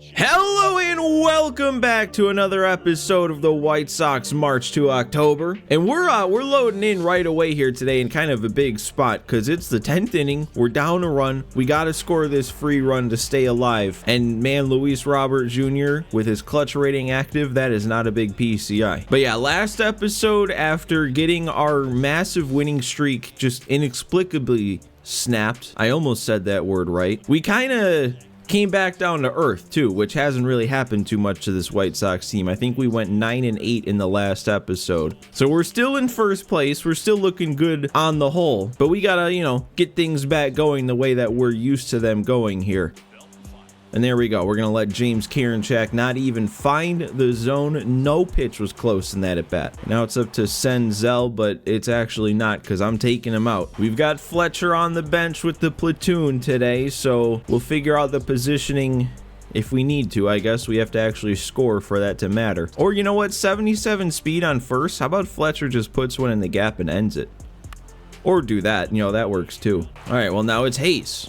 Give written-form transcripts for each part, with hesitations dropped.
Hello and welcome back to another episode of the White Sox March to October. And we're loading in right away here today in kind of a big spot because it's the 10th inning. We're down a run. We got to score this free run to stay alive. And man, Luis Robert Jr. with his clutch rating active, that is not a big PCI. But yeah, last episode, after getting our massive winning streak just inexplicably snapped, I almost said that word right, we kind of came back down to earth too, which hasn't really happened too much to this White Sox team. I think we went 9-8 in the last episode. So we're still in first place. We're still looking good on the whole, but we gotta, get things back going the way that we're used to them going here. And there we go. We're going to let James Karinchak not even find the zone. No pitch was close in that at bat. Now it's up to Senzel, but it's actually not because I'm taking him out. We've got Fletcher on the bench with the platoon today, so we'll figure out the positioning if we need to. I guess we have to actually score for that to matter. Or you know what? 77 speed on first. How about Fletcher just puts one in the gap and ends it? Or do that. That works too. All right, well, now it's Hayes.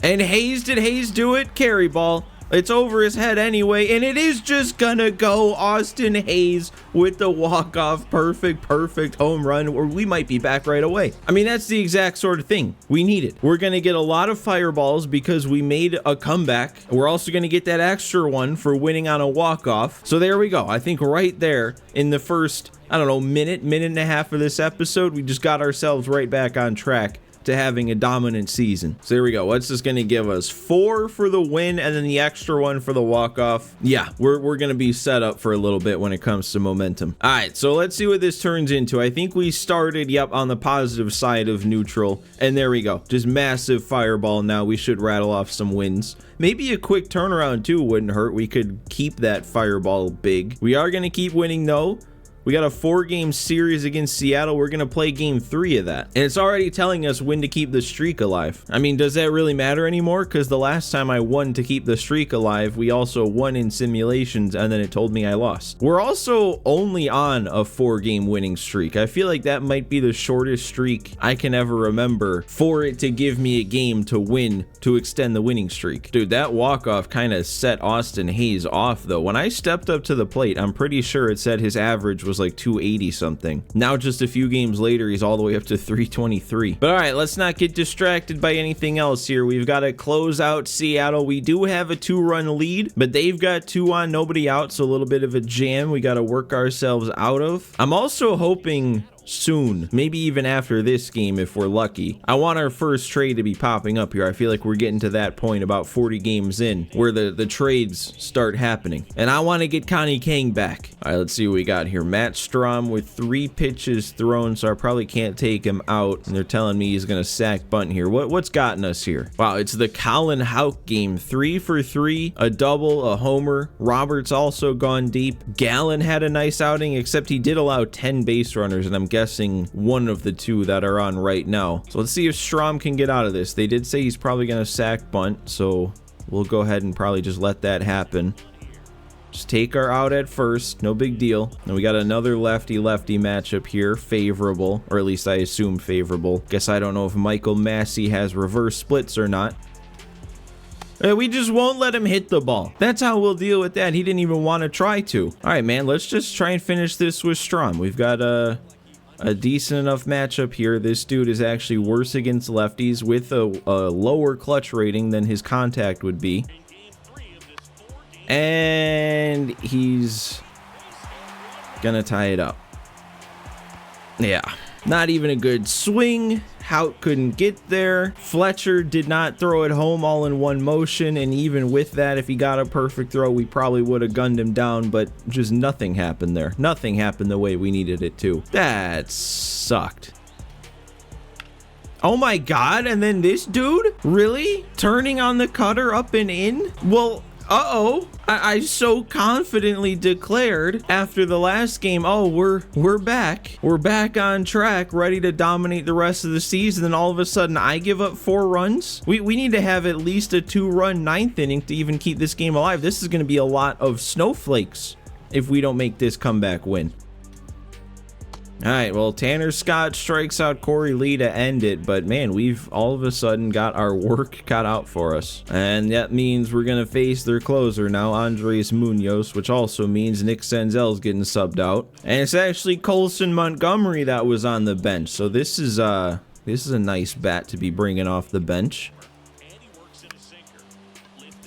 And Hayes, did Hayes do it? Carry ball. It's over his head anyway, and it is just gonna go. Austin Hayes with the walk-off. Perfect home run, or we might be back right away. I mean, that's the exact sort of thing we needed. We're gonna get a lot of fireballs because we made a comeback. We're also gonna get that extra one for winning on a walk-off. So there we go. I think right there in the first, minute and a half of this episode, we just got ourselves right back on track to having a dominant season. So there we go. What's this going to give us? 4 for the win and then the extra one for the walk-off. Yeah, we're going to be set up for a little bit when it comes to momentum. All right, so let's see what this turns into. I think we started, on the positive side of neutral. And there we go. Just massive fireball now. We should rattle off some wins. Maybe a quick turnaround too wouldn't hurt. We could keep that fireball big. We are going to keep winning though. We got a 4-game series against Seattle. We're going to play game 3 of that. And it's already telling us when to keep the streak alive. I mean, does that really matter anymore? Because the last time I won to keep the streak alive, we also won in simulations, and then it told me I lost. We're also only on a 4-game winning streak. I feel like that might be the shortest streak I can ever remember for it to give me a game to win to extend the winning streak. Dude, that walk-off kind of set Austin Hayes off, though. When I stepped up to the plate, I'm pretty sure it said his average was like 280 something. Now just a few games later, he's all the way up to 323. But all right, let's not get distracted by anything else here. We've got to close out Seattle. We do have a 2-run lead, but they've got 2 on, nobody out, so a little bit of a jam we got to work ourselves out of. I'm also hoping soon, maybe even after this game if we're lucky. I want our first trade to be popping up here. I feel like we're getting to that point about 40 games in where the trades start happening. And I want to get Connie Kang back. All right, let's see what we got here. Matt Strom with 3 pitches thrown, so I probably can't take him out. And they're telling me he's going to sack bunt here. What's gotten us here? Wow, it's the Colin Houck game. 3 for 3, a double, a homer. Roberts also gone deep. Gallen had a nice outing, except he did allow 10 base runners, and I'm guessing one of the 2 that are on right now. So let's see if Strom can get out of this. They did say he's probably going to sack bunt, so we'll go ahead and probably just let that happen. Just take our out at first, no big deal. And we got another lefty-lefty matchup here, favorable, or at least I assume favorable. Guess I don't know if Michael Massey has reverse splits or not. We just won't let him hit the ball. That's how we'll deal with that. He didn't even want to try to. All right, man, let's just try and finish this with Strom. We've got a decent enough matchup here. This dude is actually worse against lefties with a lower clutch rating than his contact would be. And he's gonna tie it up. Yeah, not even a good swing. Houck couldn't get there. Fletcher did not throw it home all in one motion, and even with that, if he got a perfect throw, we probably would have gunned him down, but just nothing happened there. Nothing happened the way we needed it to. That sucked. Oh my god, and then this dude? Really? Turning on the cutter up and in? Well, uh-oh. I so confidently declared after the last game, oh, we're back. We're back on track, ready to dominate the rest of the season. And all of a sudden, I give up 4 runs. We need to have at least a 2-run 9th inning to even keep this game alive. This is going to be a lot of snowflakes if we don't make this comeback win. All right, well, Tanner Scott strikes out Corey Lee to end it, but man, we've all of a sudden got our work cut out for us. And that means we're going to face their closer now, Andres Munoz, which also means Nick Senzel's getting subbed out. And it's actually Colson Montgomery that was on the bench, so this is a nice bat to be bringing off the bench.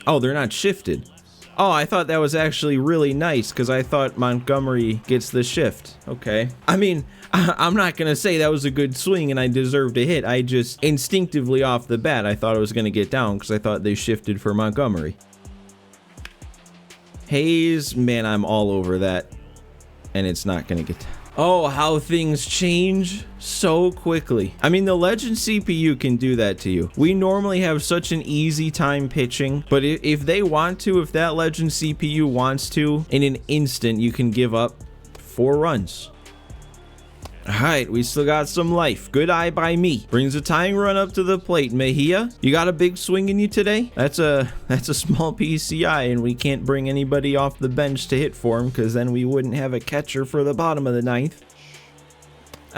Oh, they're not shifted. Oh, I thought that was actually really nice because I thought Montgomery gets the shift. Okay. I mean, I'm not going to say that was a good swing and I deserved a hit. I just instinctively off the bat, I thought it was going to get down because I thought they shifted for Montgomery. Hayes, man, I'm all over that. And it's not going to get down. Oh, how things change so quickly. I mean, the Legend CPU can do that to you. We normally have such an easy time pitching, but if they want to, if that Legend CPU wants to, in an instant, you can give up 4 runs. All right, we still got some life. Good eye by me. Brings a tying run up to the plate. Mejia, you got a big swing in you today? That's a small PCI, and we can't bring anybody off the bench to hit for him because then we wouldn't have a catcher for the bottom of the 9th.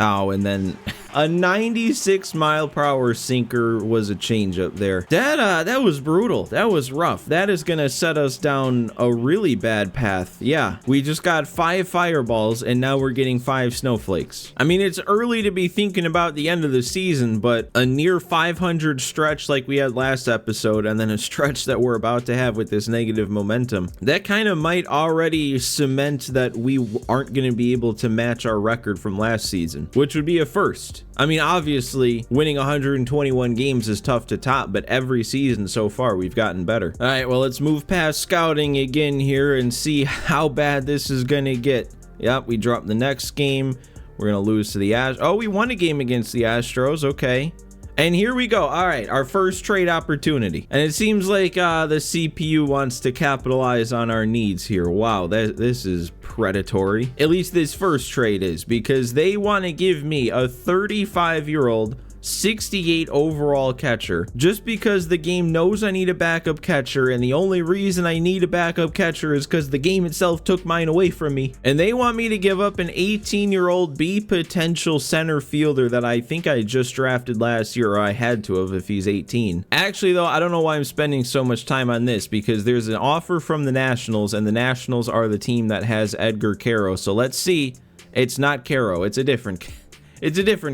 Oh, and then a 96-mile-per-hour sinker was a changeup there. That was brutal. That was rough. That is gonna set us down a really bad path. Yeah, we just got 5 fireballs, and now we're getting 5 snowflakes. I mean, it's early to be thinking about the end of the season, but a near 500 stretch like we had last episode, and then a stretch that we're about to have with this negative momentum, that kind of might already cement that we aren't gonna be able to match our record from last season, which would be a first. I mean, obviously, winning 121 games is tough to top, but every season so far, we've gotten better. All right, well, let's move past scouting again here and see how bad this is gonna get. Yep, we dropped the next game. We're gonna lose to the Astros. Oh, we won a game against the Astros, okay. And here we go. All right, our first trade opportunity. And it seems like the CPU wants to capitalize on our needs here. Wow, this is predatory. At least this first trade is, because they want to give me a 35-year-old 68 overall catcher just because the game knows I need a backup catcher, and the only reason I need a backup catcher is because the game itself took mine away from me. And they want me to give up an 18-year-old B potential center fielder that I think I just drafted last year, or I had to have if he's 18. Actually though, I don't know why I'm spending so much time on this, because there's an offer from the Nationals, and the Nationals are the team that has Edgar Caro. So let's see. It's not Caro, it's a different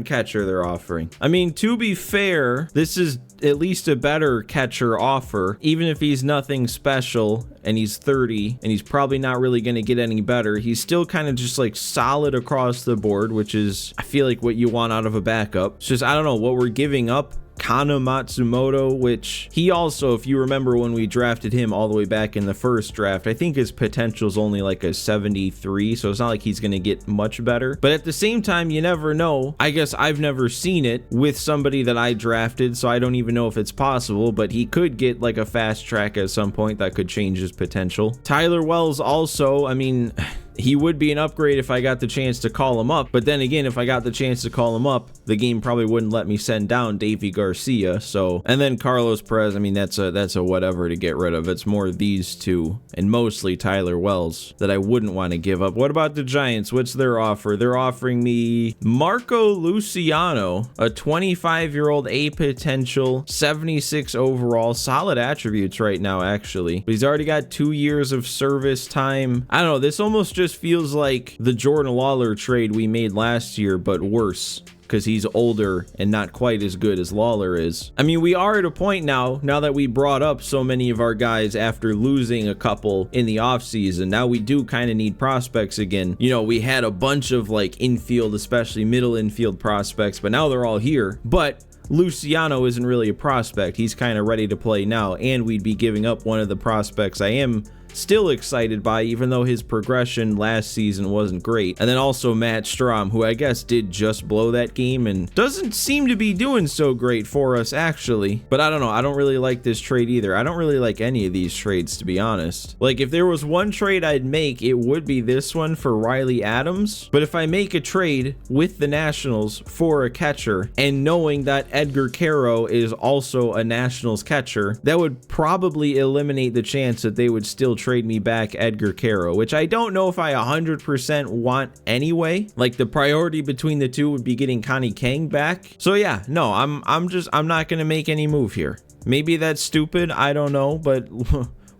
catcher they're offering. I mean, to be fair, this is at least a better catcher offer, even if he's nothing special and he's 30 and he's probably not really going to get any better. He's still kind of just like solid across the board, which is, I feel like, what you want out of a backup. It's just, I don't know what we're giving up. Kana Matsumoto, which he also, if you remember when we drafted him all the way back in the first draft, I think his potential is only like a 73, so it's not like he's going to get much better. But at the same time, you never know. I guess I've never seen it with somebody that I drafted, so I don't even know if it's possible, but he could get like a fast track at some point that could change his potential. Tyler Wells also, I mean, he would be an upgrade if I got the chance to call him up, but then again, if I got the chance to call him up, the game probably wouldn't let me send down Davey Garcia. So, and then Carlos Perez, I mean, that's a whatever to get rid of. It's more these two, and mostly Tyler Wells, that I wouldn't want to give up. What about the Giants? What's their offer? They're offering me Marco Luciano, a 25-year-old A potential, 76 overall, solid attributes right now, actually. But he's already got 2 years of service time. I don't know, this almost just feels like the Jordan Lawler trade we made last year, but worse, because he's older and not quite as good as Lawler is. I mean, we are at a point now that we brought up so many of our guys after losing a couple in the offseason. Now we do kind of need prospects again. You know, we had a bunch of like infield, especially middle infield prospects, but now they're all here. But Luciano isn't really a prospect. He's kind of ready to play now, and we'd be giving up one of the prospects I am still excited by, even though his progression last season wasn't great. And then also Matt Strahm, who I guess did just blow that game and doesn't seem to be doing so great for us, actually. But I don't know, I don't really like this trade either. I don't really like any of these trades, to be honest. Like, if there was one trade I'd make, it would be this one for Riley Adams. But if I make a trade with the Nationals for a catcher, and knowing that Edgar Caro is also a Nationals catcher, that would probably eliminate the chance that they would still trade me back Edgar Caro, which I don't know if I 100% want anyway. Like, the priority between the two would be getting Connie Kang back. So yeah, no, I'm not gonna make any move here. Maybe that's stupid, I don't know, but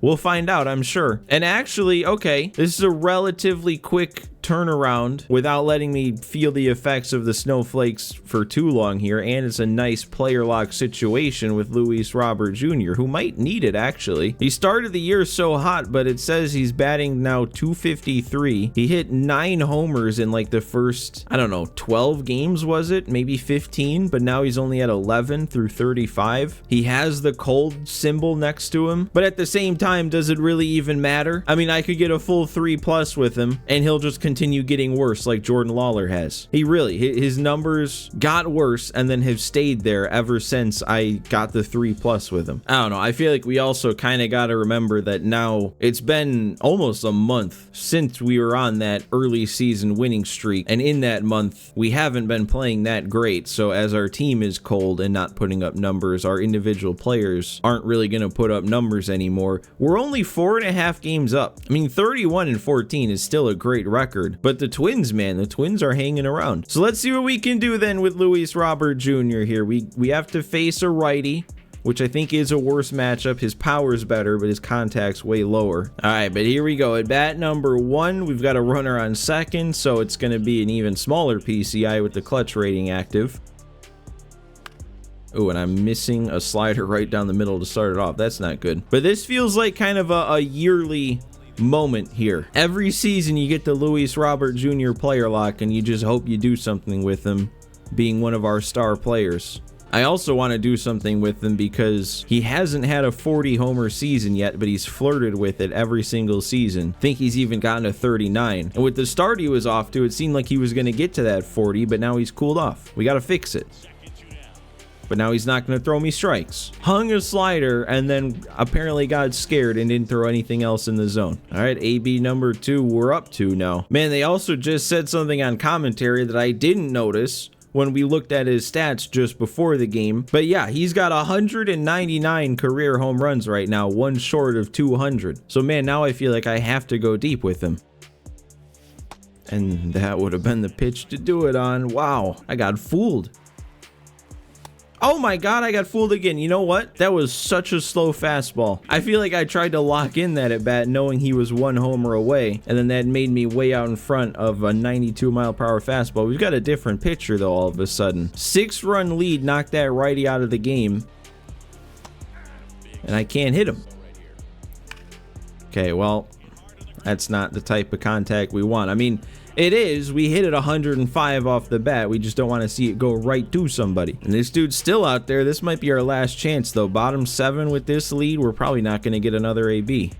we'll find out, I'm sure. And actually, okay, this is a relatively quick turnaround without letting me feel the effects of the snowflakes for too long here, and it's a nice player lock situation with Luis Robert Jr., who might need it actually. He started the year so hot, but it says he's batting now 253. He hit 9 homers in like the first, I don't know, 12 games was it? Maybe 15, but now he's only at 11 through 35. He has the cold symbol next to him, but at the same time, does it really even matter? I mean, I could get a full 3+ with him, and he'll just continue getting worse like Jordan Lawler has. His numbers got worse and then have stayed there ever since I got the 3+ with him. I don't know. I feel like we also kind of got to remember that now it's been almost a month since we were on that early season winning streak. And in that month, we haven't been playing that great. So as our team is cold and not putting up numbers, our individual players aren't really going to put up numbers anymore. We're only 4.5 games up. I mean, 31-14 is still a great record. But the Twins, man, the Twins are hanging around. So let's see what we can do then with Luis Robert Jr. here. We have to face a righty, which I think is a worse matchup. His power's better, but his contact's way lower. All right, but here we go. At bat number 1, we've got a runner on second, so it's going to be an even smaller PCI with the clutch rating active. Oh, and I'm missing a slider right down the middle to start it off. That's not good. But this feels like kind of a yearly moment here. Every season you get the Luis Robert Jr. player lock, and you just hope you do something with him being one of our star players. I also want to do something with him because he hasn't had a 40 homer season yet, but he's flirted with it every single season. I think he's even gotten to 39. And with the start he was off to, it seemed like he was going to get to that 40, but now he's cooled off. We got to fix it. But now he's not going to throw me strikes. Hung a slider and then apparently got scared and didn't throw anything else in the zone. All right, AB number 2, we're up to now. Man, they also just said something on commentary that I didn't notice when we looked at his stats just before the game. But yeah, he's got 199 career home runs right now, one short of 200. So man, now I feel like I have to go deep with him. And that would have been the pitch to do it on. Wow, I got fooled. Oh my God, I got fooled again. You know what? That was such a slow fastball. I feel like I tried to lock in that at bat knowing he was 1 homer away, and then that made me way out in front of a 92-mile-per-hour fastball. We've got a different pitcher though all of a sudden. 6-run lead knocked that righty out of the game, and I can't hit him. Okay, well, that's not the type of contact we want. I mean, it is. We hit it 105 off the bat. We just don't want to see it go right to somebody. And this dude's still out there. This might be our last chance, though. Bottom 7 with this lead. We're probably not going to get another AB.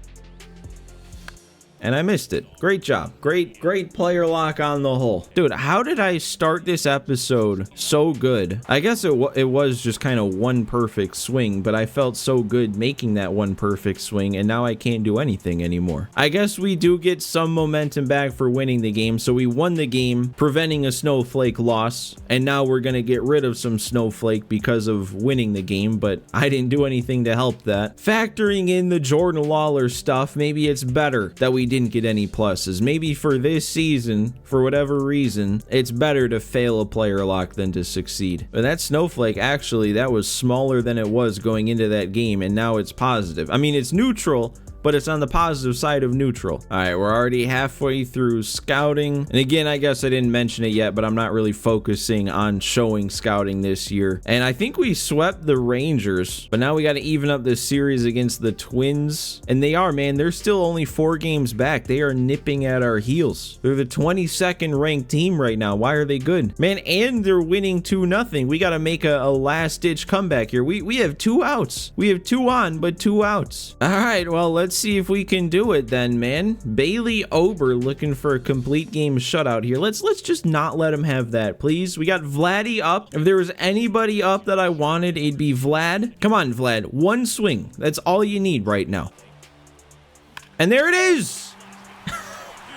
And I missed it. Great job. Great player lock on the whole. Dude, how did I start this episode so good? I guess it was just kind of one perfect swing, but I felt so good making that one perfect swing, and now I can't do anything anymore. I guess we do get some momentum back for winning the game, so we won the game, preventing a snowflake loss, and now we're going to get rid of some snowflake because of winning the game, but I didn't do anything to help that. Factoring in the Jordan Lawler stuff, maybe it's better that we didn't get any pluses. Maybe for this season, for whatever reason, it's better to fail a player lock than to succeed. But that snowflake, actually, that was smaller than it was going into that game, and now it's positive. I mean, it's neutral, but it's on the positive side of neutral. All right, we're already halfway through scouting. And again, I guess I didn't mention it yet, but I'm not really focusing on showing scouting this year. And I think we swept the Rangers, but now we got to even up this series against the Twins. And they are, man, they're still only 4 games back. They are nipping at our heels. They're the 22nd ranked team right now. Why are they good? Man, and they're winning 2-0. We got to make a last-ditch comeback here. We have 2 outs. We have 2 on, but 2 outs. All right, well, let's see if we can do it then, man. Bailey Ober looking for a complete game shutout here. Let's just not let him have that, please. We got Vladdy up. If there was anybody up that I wanted, it'd be Vlad. Come on, Vlad. 1 swing. That's all you need right now. And there it is.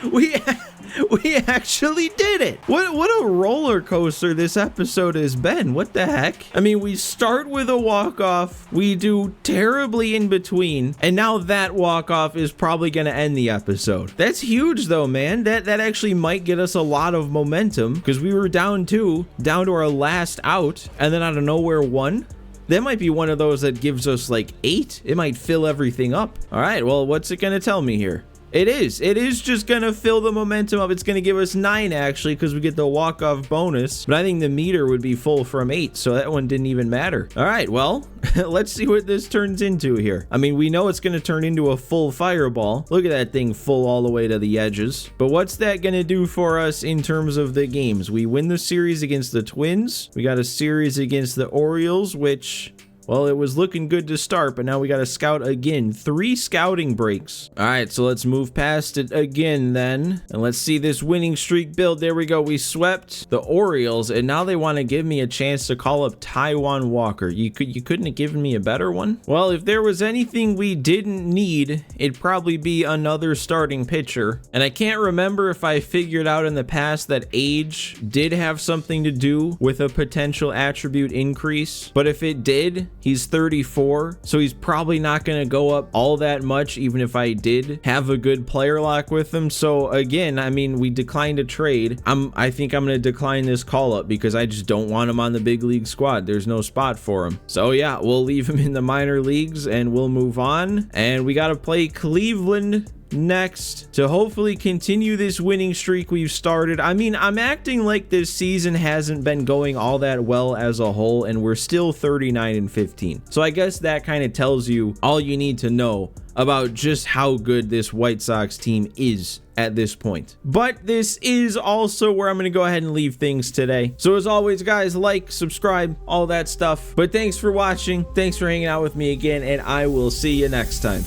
We actually did it. What a roller coaster this episode has been. What the heck? I mean, we start with a walk-off, we do terribly in between, and now that walk-off is probably going to end the episode. That's huge though, man. That actually might get us a lot of momentum because we were down to our last out, and then out of nowhere won. That might be one of those that gives us like 8. It might fill everything up. All right, well, what's it going to tell me here? It is just gonna fill the momentum up. It's gonna give us 9 actually, because we get the walk-off bonus, but I think the meter would be full from 8, so that one didn't even matter. All right, well, let's see what this turns into here. I mean, we know it's gonna turn into a full fireball. Look at that thing full all the way to the edges. But what's that gonna do for us in terms of the games? We win the series against the Twins. We got a series against the Orioles, which, well, it was looking good to start, but now we got to scout again. 3 scouting breaks. All right, so let's move past it again then. And let's see this winning streak build. There we go. We swept the Orioles, and now they want to give me a chance to call up Taijuan Walker. You couldn't have given me a better one? Well, if there was anything we didn't need, it'd probably be another starting pitcher. And I can't remember if I figured out in the past that age did have something to do with a potential attribute increase. But if it did, he's 34, so he's probably not going to go up all that much, even if I did have a good player lock with him. So again, I mean, we declined a trade. I think I'm going to decline this call up because I just don't want him on the big league squad. There's no spot for him. So yeah, we'll leave him in the minor leagues and we'll move on. And we got to play Cleveland next to hopefully continue this winning streak we've started. I mean, I'm acting like this season hasn't been going all that well as a whole, and we're still 39-15. So I guess that kind of tells you all you need to know about just how good this White Sox team is at this point. But this is also where I'm going to go ahead and leave things today. So as always, guys, like, subscribe, all that stuff. But thanks for watching. Thanks for hanging out with me again, and I will see you next time.